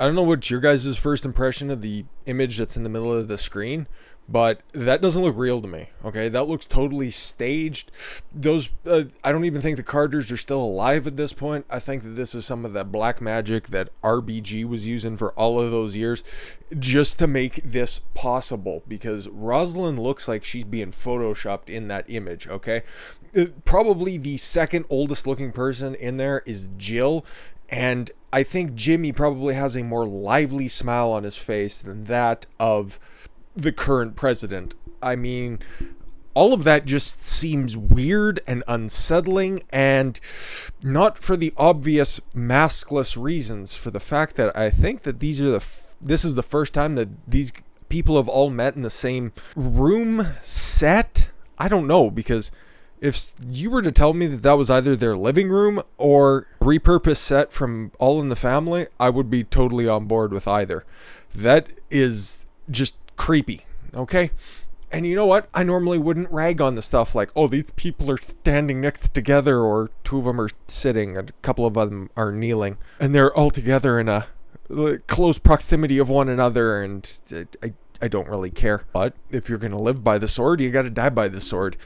I don't know what your guys' first impression of the image that's in the middle of the screen, but that doesn't look real to me. Okay, that looks totally staged. I don't even think the Carters are still alive at this point. I think that this is some of that black magic that RBG was using for all of those years just to make this possible, because Rosalind looks like she's being photoshopped in that image. Okay, probably the second oldest looking person in there is Jill, and I think Jimmy probably has a more lively smile on his face than that of the current president. I mean, all of that just seems weird and unsettling, and not for the obvious maskless reasons, for the fact that I think that this is the first time that these people have all met in the same room set. I don't know, because if you were to tell me that that was either their living room or repurposed set from All in the Family, I would be totally on board with either. That is just creepy, okay? And you know what? I normally wouldn't rag on the stuff like, oh, these people are standing next together, or two of them are sitting, and a couple of them are kneeling, and they're all together in a close proximity of one another, and I don't really care. But if you're going to live by the sword, you got to die by the sword.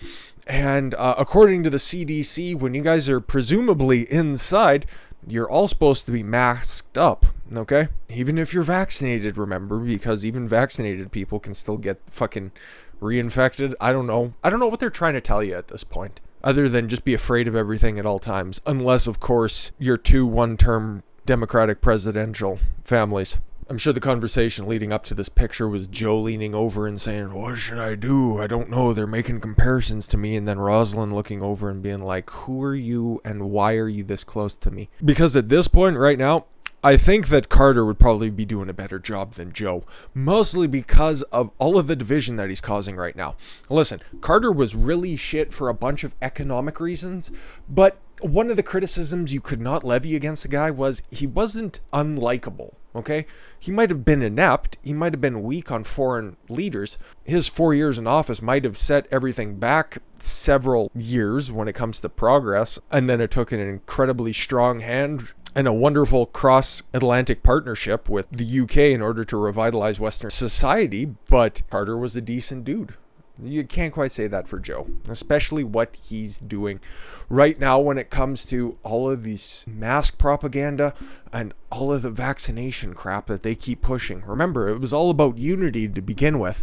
And according to the CDC, when you guys are presumably inside, you're all supposed to be masked up, okay? Even if you're vaccinated, remember, because even vaccinated people can still get fucking reinfected. I don't know what they're trying to tell you at this point, other than just be afraid of everything at all times. Unless, of course, you're two one-term Democratic presidential families. I'm sure the conversation leading up to this picture was Joe leaning over and saying, what should I do? I don't know. They're making comparisons to me. And then Rosalind looking over and being like, who are you and why are you this close to me? Because at this point right now, I think that Carter would probably be doing a better job than Joe, mostly because of all of the division that he's causing right now. Listen, Carter was really shit for a bunch of economic reasons, but one of the criticisms you could not levy against the guy was he wasn't unlikable, okay? He might have been inept, he might have been weak on foreign leaders. His 4 years in office might have set everything back several years when it comes to progress, and then it took an incredibly strong hand and a wonderful cross-Atlantic partnership with the UK in order to revitalize Western society, but Carter was a decent dude. You can't quite say that for Joe, especially what he's doing right now when it comes to all of these mask propaganda and all of the vaccination crap that they keep pushing. Remember, it was all about unity to begin with.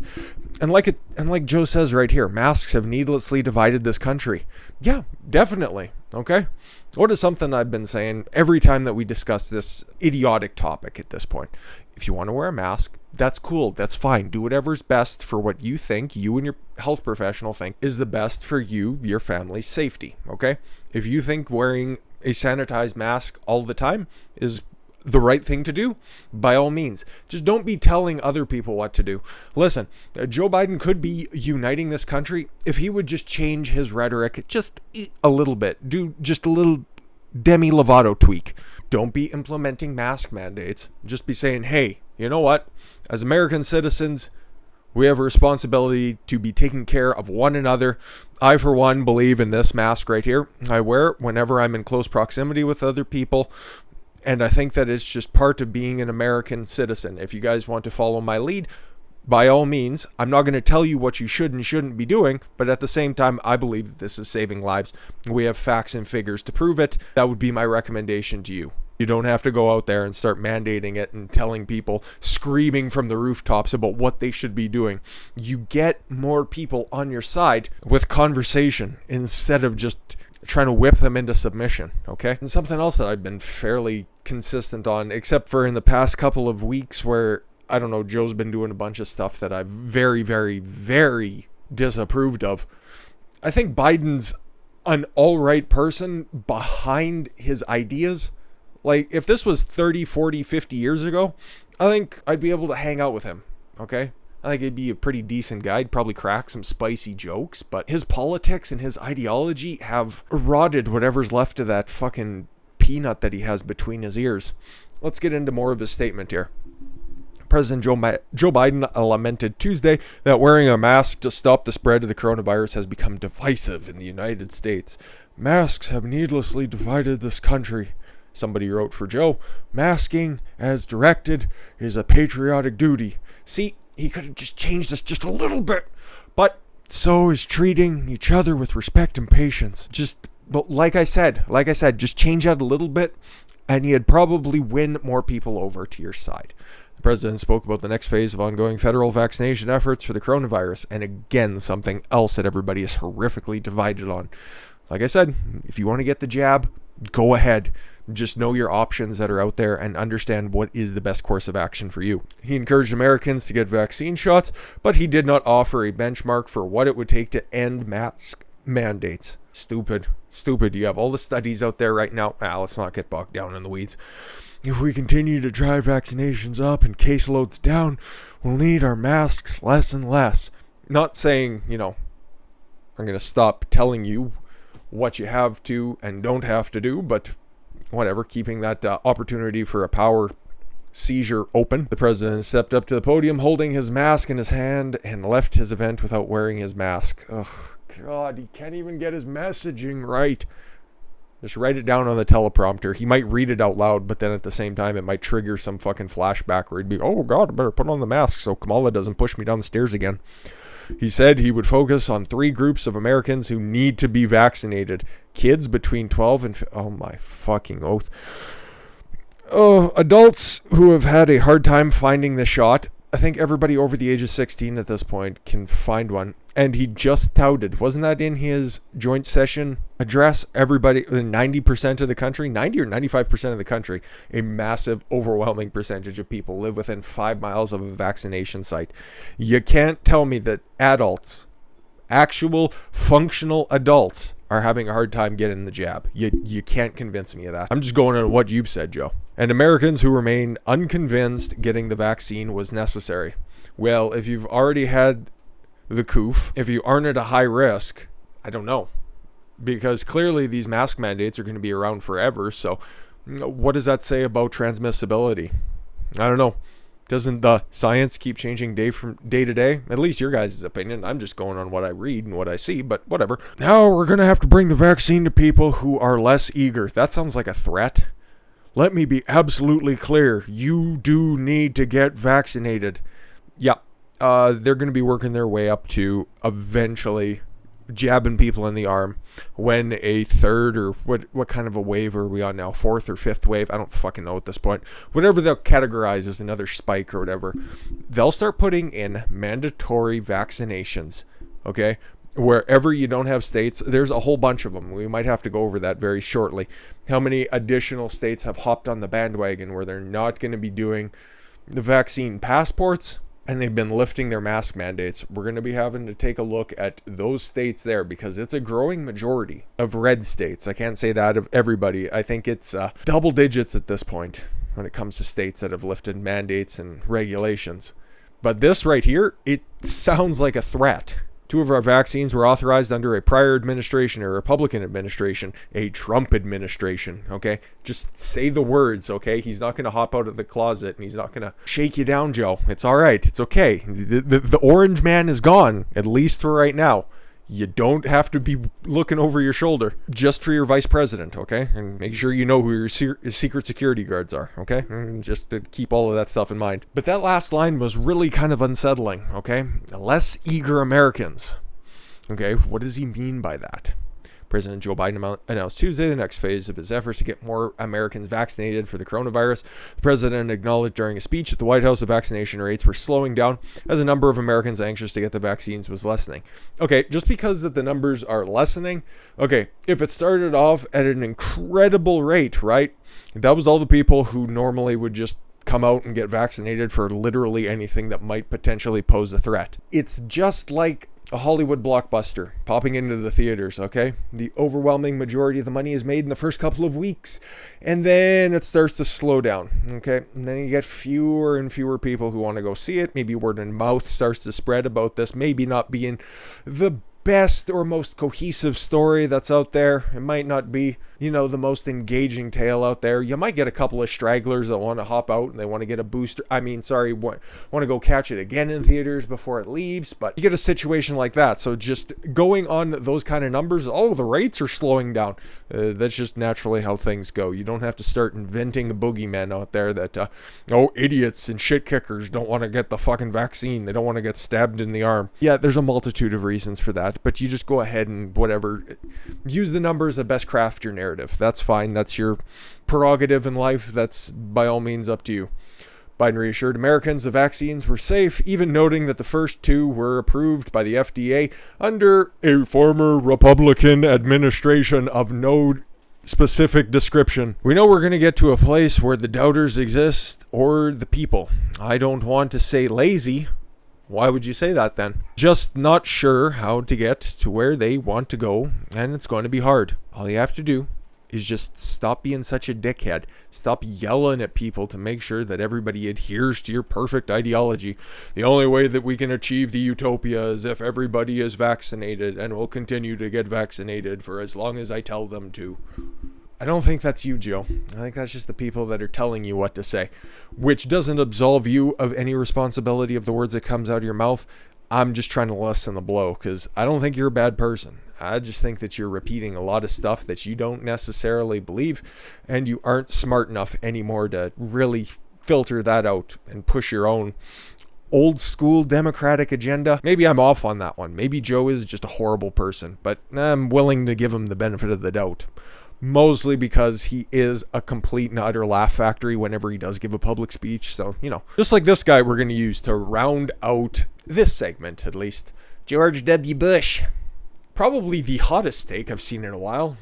And like Joe says right here, masks have needlessly divided this country. Yeah, definitely. Okay? What is something I've been saying every time that we discuss this idiotic topic at this point? If you want to wear a mask, that's cool. That's fine. Do whatever's best for what you think, you and your health professional think is the best for you, your family's safety. Okay? If you think wearing a sanitized mask all the time is the right thing to do, by all means. Just don't be telling other people what to do. Listen, Joe Biden could be uniting this country if he would just change his rhetoric just a little bit. Do just a little Demi Lovato tweak. Don't be implementing mask mandates. Just be saying, hey, you know what? As American citizens, we have a responsibility to be taking care of one another. I, for one, believe in this mask right here. I wear it whenever I'm in close proximity with other people. And I think that it's just part of being an American citizen. If you guys want to follow my lead, by all means, I'm not going to tell you what you should and shouldn't be doing, but at the same time, I believe that this is saving lives. We have facts and figures to prove it. That would be my recommendation to you. You don't have to go out there and start mandating it and telling people, screaming from the rooftops about what they should be doing. You get more people on your side with conversation instead of just trying to whip them into submission, okay? And something else that I've been fairly consistent on, except for in the past couple of weeks where, I don't know, Joe's been doing a bunch of stuff that I've very, very, very disapproved of. I think Biden's an all-right person behind his ideas. Like, if this was 30, 40, 50 years ago, I think I'd be able to hang out with him, okay? I think he'd be a pretty decent guy. He'd probably crack some spicy jokes, but his politics and his ideology have rotted whatever's left of that fucking peanut that he has between his ears. Let's get into more of his statement here. President Joe Biden lamented Tuesday that wearing a mask to stop the spread of the coronavirus has become divisive in the United States. Masks have needlessly divided this country. Somebody wrote for Joe, masking as directed is a patriotic duty. See, he could have just changed this just a little bit, but so is treating each other with respect and patience. But like I said, just change that a little bit, and you'd probably win more people over to your side. The president spoke about the next phase of ongoing federal vaccination efforts for the coronavirus, and again, something else that everybody is horrifically divided on. Like I said, if you want to get the jab, go ahead. Just know your options that are out there and understand what is the best course of action for you. He encouraged Americans to get vaccine shots, but he did not offer a benchmark for what it would take to end mask mandates. Stupid. You have all the studies out there right now. Let's not get bogged down in the weeds. If we continue to drive vaccinations up and caseloads down, we'll need our masks less and less. Not saying, I'm going to stop telling you what you have to and don't have to do, but whatever, keeping that opportunity for a power seizure open. The president stepped up to the podium holding his mask in his hand and left his event without wearing his mask. Ugh, God, he can't even get his messaging right. Just write it down on the teleprompter. He might read it out loud, but then at the same time, it might trigger some fucking flashback where he'd be, oh God, I better put on the mask so Kamala doesn't push me down the stairs again. He said he would focus on 3 groups of Americans who need to be vaccinated. Kids between 12 and... Oh my fucking oath. Adults who have had a hard time finding the shot. I think everybody over the age of 16 at this point can find one. And he just touted, wasn't that in his joint session address? Everybody, 90% of the country, 90 or 95% of the country, a massive, overwhelming percentage of people live within 5 miles of a vaccination site. You can't tell me that adults, actual functional adults, are having a hard time getting the jab. You can't convince me of that. I'm just going on what you've said, Joe. And Americans who remain unconvinced getting the vaccine was necessary. Well, if you've already had the coof, if you aren't at a high risk, I don't know. Because clearly these mask mandates are going to be around forever. So what does that say about transmissibility? I don't know. Doesn't the science keep changing day to day? At least your guys' opinion. I'm just going on what I read and what I see, but whatever. Now we're going to have to bring the vaccine to people who are less eager. That sounds like a threat. Let me be absolutely clear. You do need to get vaccinated. Yeah. They're going to be working their way up to eventually jabbing people in the arm when a third or what kind of a wave are we on now? 4th or 5th wave? I don't fucking know at this point. Whatever they'll categorize as another spike or whatever, they'll start putting in mandatory vaccinations, okay? Wherever you don't have states, there's a whole bunch of them. We might have to go over that very shortly. How many additional states have hopped on the bandwagon where they're not going to be doing the vaccine passports? And they've been lifting their mask mandates. We're going to be having to take a look at those states there because it's a growing majority of red states. I can't say that of everybody. I think it's double digits at this point when it comes to states that have lifted mandates and regulations. But this right here, it sounds like a threat. 2 of our vaccines were authorized under a prior administration, a Republican administration, a Trump administration, okay? Just say the words, okay? He's not going to hop out of the closet and he's not going to shake you down, Joe. It's all right. It's okay. The orange man is gone, at least for right now. You don't have to be looking over your shoulder just for your vice president, okay? And make sure you know who your secret security guards are, okay? And just to keep all of that stuff in mind. But that last line was really kind of unsettling, okay? Less eager Americans. Okay, what does he mean by that? President Joe Biden announced Tuesday the next phase of his efforts to get more Americans vaccinated for the coronavirus. The president acknowledged during a speech at the White House that vaccination rates were slowing down as the number of Americans anxious to get the vaccines was lessening. Okay, just because that the numbers are lessening, okay, if it started off at an incredible rate, right? That was all the people who normally would just come out and get vaccinated for literally anything that might potentially pose a threat. It's just like a Hollywood blockbuster popping into the theaters, okay? The overwhelming majority of the money is made in the first couple of weeks, and then it starts to slow down, okay? And then you get fewer and fewer people who want to go see it. Maybe word of mouth starts to spread about this, maybe not being the best or most cohesive story that's out there. It might not be the most engaging tale out there. You might get a couple of stragglers that want to hop out and they want to get a booster. Want to go catch it again in theaters before it leaves. But you get a situation like that. So just going on those kind of numbers, the rates are slowing down. That's just naturally how things go. You don't have to start inventing a boogeyman out there that, idiots and shit kickers don't want to get the fucking vaccine. They don't want to get stabbed in the arm. Yeah, there's a multitude of reasons for that. But you just go ahead and use the numbers that best craft your narrative. That's fine. That's your prerogative in life. That's by all means up to you. Biden reassured Americans the vaccines were safe, even noting that the first 2 were approved by the FDA under a former Republican administration of no specific description. We know we're going to get to a place where the doubters exist, or the people. I don't want to say lazy. Why would you say that then? Just not sure how to get to where they want to go, and it's going to be hard. All you have to do is just stop being such a dickhead. Stop yelling at people to make sure that everybody adheres to your perfect ideology. The only way that we can achieve the utopia is if everybody is vaccinated, and will continue to get vaccinated for as long as I tell them to. I don't think that's you, Joe. I think that's just the people that are telling you what to say, which doesn't absolve you of any responsibility of the words that comes out of your mouth. I'm just trying to lessen the blow, because I don't think you're a bad person. I just think that you're repeating a lot of stuff that you don't necessarily believe, and you aren't smart enough anymore to really filter that out and push your own old school democratic agenda. Maybe I'm off on that one. Maybe Joe is just a horrible person, but I'm willing to give him the benefit of the doubt. Mostly because he is a complete and utter laugh factory whenever he does give a public speech. So, just like this guy we're going to use to round out this segment, at least. George W. Bush. Probably the hottest take I've seen in a while.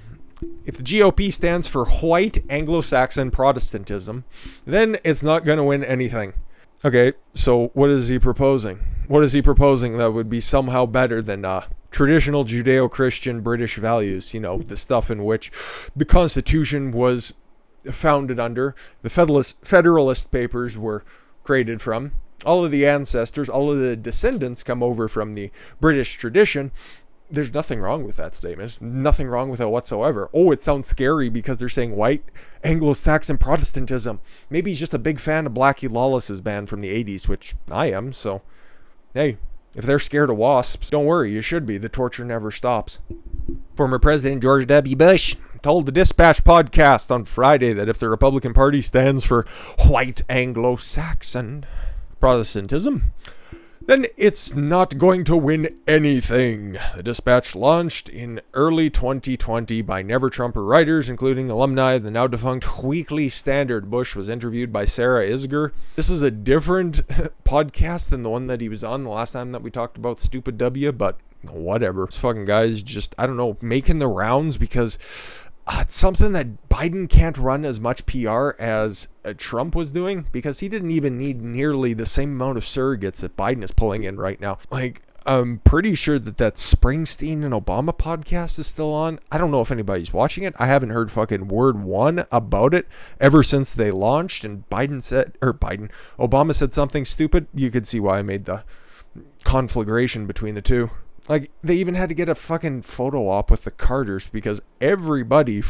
If the GOP stands for white anglo-saxon Protestantism, then it's not going to win anything. Okay, so what is he proposing? What is he proposing that would be somehow better than traditional Judeo-Christian British values? The stuff in which the Constitution was founded under, the Federalist Papers were created from. All of the ancestors, all of the descendants come over from the British tradition. There's nothing wrong with that statement. There's nothing wrong with it whatsoever. Oh, it sounds scary because they're saying white Anglo-Saxon Protestantism. Maybe he's just a big fan of Blackie Lawless's band from the 80s, which I am, so hey, if they're scared of wasps, don't worry, you should be. The torture never stops. Former President George W. Bush told the Dispatch podcast on Friday that if the Republican Party stands for white Anglo-Saxon Protestantism, then it's not going to win anything. The Dispatch, launched in early 2020 by Never Trumper writers, including alumni of the now defunct Weekly Standard. Bush was interviewed by Sarah Isgur. This is a different podcast than the one that he was on the last time that we talked about Stupid W, but whatever. This fucking guy's just, making the rounds because it's something that Biden can't run as much PR as Trump was doing, because he didn't even need nearly the same amount of surrogates that Biden is pulling in right now. I'm pretty sure that Springsteen and Obama podcast is still on. I don't know if anybody's watching it. I haven't heard fucking word one about it ever since they launched, and Obama said something stupid. You could see why I made the conflagration between the two. They even had to get a fucking photo op with the Carters because everybody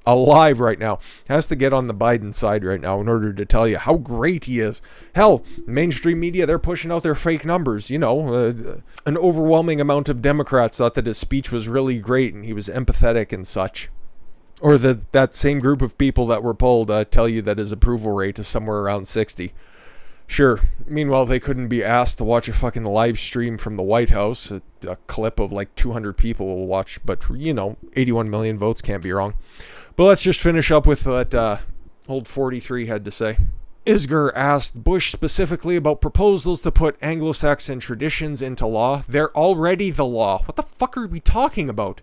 alive right now has to get on the Biden side right now in order to tell you how great he is. Hell, mainstream media, they're pushing out their fake numbers. An overwhelming amount of Democrats thought that his speech was really great and he was empathetic and such. Or that same group of people that were polled tell you that his approval rate is somewhere around 60. Sure. Meanwhile, they couldn't be asked to watch a fucking live stream from the White House. A clip of 200 people will watch, but 81 million votes can't be wrong. But let's just finish up with what old 43 had to say. Isgur asked Bush specifically about proposals to put Anglo-Saxon traditions into law. They're already the law. What the fuck are we talking about?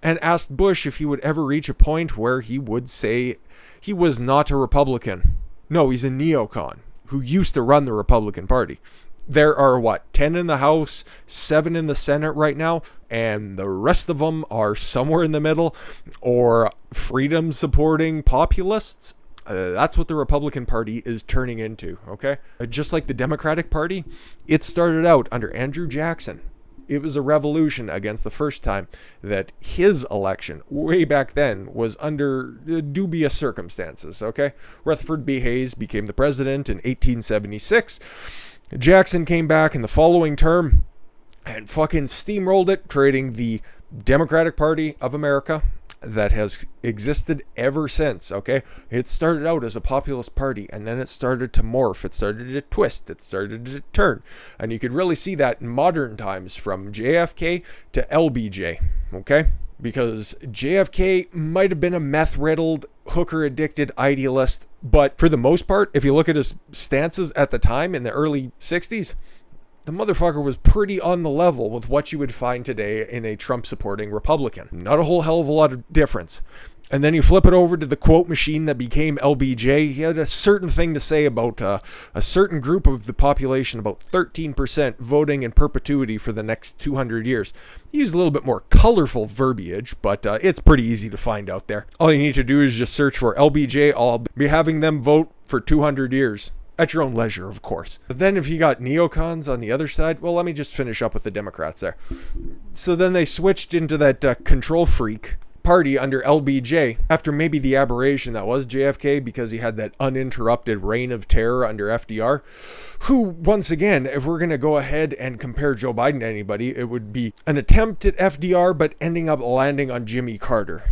And asked Bush if he would ever reach a point where he would say he was not a Republican. No, he's a neocon who used to run the Republican Party. There are, 10 in the House, 7 in the Senate right now, and the rest of them are somewhere in the middle, or freedom-supporting populists. That's what the Republican Party is turning into, okay? Just like the Democratic Party, it started out under Andrew Jackson. it was a revolution against the first time that his election, way back then, was under dubious circumstances, okay? Rutherford B. Hayes became the president in 1876. Jackson came back in the following term and fucking steamrolled it, creating the Democratic Party of America that has existed ever since, okay? It started out as a populist party, and then it started to morph, it started to twist, it started to turn, and you could really see that in modern times from JFK to LBJ, okay? Because JFK might have been a meth-riddled, hooker-addicted idealist, but for the most part, if you look at his stances at the time in the early 60s, the motherfucker was pretty on the level with what you would find today in a Trump-supporting Republican. Not a whole hell of a lot of difference. And then you flip it over to the quote machine that became LBJ. He had a certain thing to say about a certain group of the population, about 13% voting in perpetuity for the next 200 years. He used a little bit more colorful verbiage, but it's pretty easy to find out there. All you need to do is just search for LBJ. I'll be having them vote for 200 years. At your own leisure, of course. But then if you got neocons on the other side, well, let me just finish up with the Democrats there. So then they switched into that control freak party under LBJ after maybe the aberration that was JFK, because he had that uninterrupted reign of terror under FDR, who, once again, if we're going to go ahead and compare Joe Biden to anybody, it would be an attempt at FDR, but ending up landing on Jimmy Carter.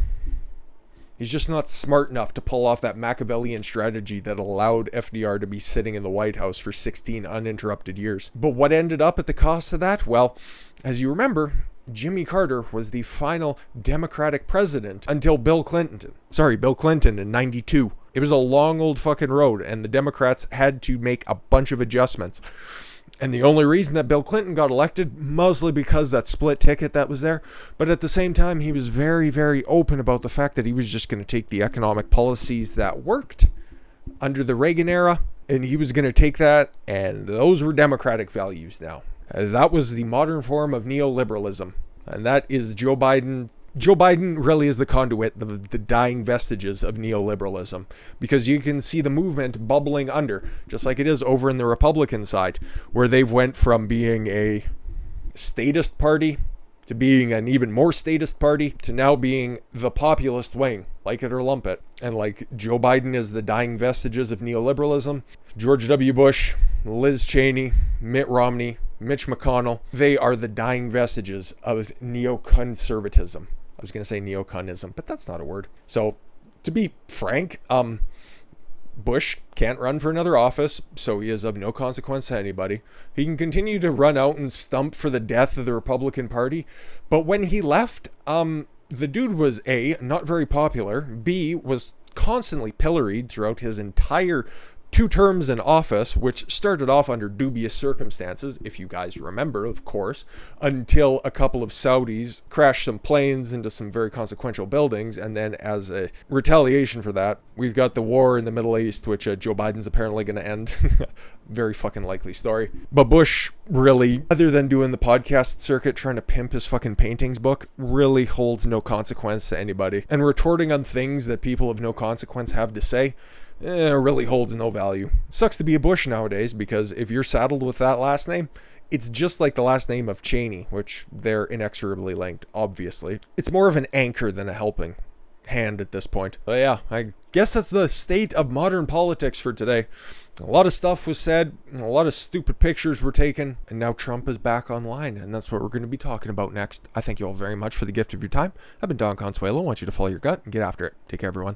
He's just not smart enough to pull off that Machiavellian strategy that allowed FDR to be sitting in the White House for 16 uninterrupted years. But what ended up at the cost of that? Well, as you remember, Jimmy Carter was the final Democratic president until Bill Clinton in 92. It was a long old fucking road, and the Democrats had to make a bunch of adjustments. And the only reason that Bill Clinton got elected, mostly because that split ticket that was there, but at the same time, he was very, very open about the fact that he was just going to take the economic policies that worked under the Reagan era, and he was going to take that, and those were Democratic values now. That was the modern form of neoliberalism, and that is Joe Biden. Joe Biden really is the conduit, the dying vestiges of neoliberalism, because you can see the movement bubbling under, just like it is over in the Republican side, where they've went from being a statist party to being an even more statist party to now being the populist wing, like it or lump it. And like Joe Biden is the dying vestiges of neoliberalism, George W. Bush, Liz Cheney, Mitt Romney, Mitch McConnell, they are the dying vestiges of neoconservatism. I was going to say neoconism, but that's not a word. So, to be frank, Bush can't run for another office, so he is of no consequence to anybody. He can continue to run out and stump for the death of the Republican Party, but when he left, the dude was A, not very popular, B, was constantly pilloried throughout his entire 2 terms in office, which started off under dubious circumstances, if you guys remember, of course, until a couple of Saudis crashed some planes into some very consequential buildings, and then as a retaliation for that, we've got the war in the Middle East, which Joe Biden's apparently going to end. Very fucking likely story. But Bush really, other than doing the podcast circuit trying to pimp his fucking paintings book, really holds no consequence to anybody. And retorting on things that people of no consequence have to say, really holds no value. Sucks to be a Bush nowadays, because if you're saddled with that last name, it's just like the last name of Cheney, which they're inexorably linked, obviously. It's more of an anchor than a helping hand at this point. But yeah, I guess that's the state of modern politics for today. A lot of stuff was said, a lot of stupid pictures were taken, and now Trump is back online, and that's what we're going to be talking about next. I thank you all very much for the gift of your time. I've been Don Consuelo. I want you to follow your gut and get after it. Take care, everyone.